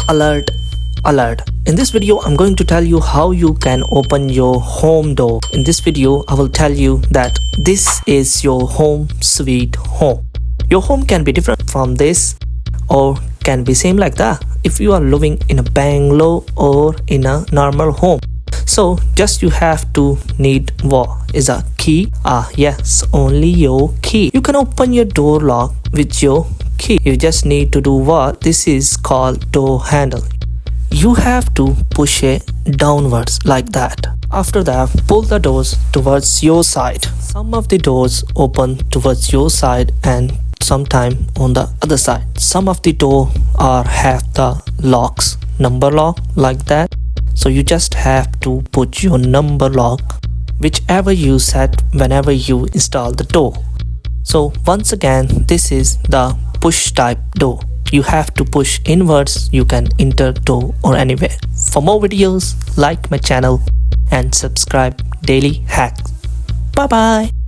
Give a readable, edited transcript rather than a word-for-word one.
Alert, alert. In this video I'm going to tell you how you can open your home door. In this video I will tell you that this is your home sweet home. Your home can be different from this or can be same like that if you are living in a bungalow or in a normal home. So just you have to need what is a key. Yes, only your key. You can open your door lock with your key. You just need to do what? This is called door handle. You have to push it downwards like that. After that, pull the doors towards your side. Some of the doors open towards your side and sometime on the other side. Some of the door have the locks, number lock like that. So you just have to put your number lock whichever you set whenever you install the door. So once again, this is the push type door. You have to push inwards. You can enter door or anywhere. For more videos, like my channel and subscribe Daily Hacks. Bye bye.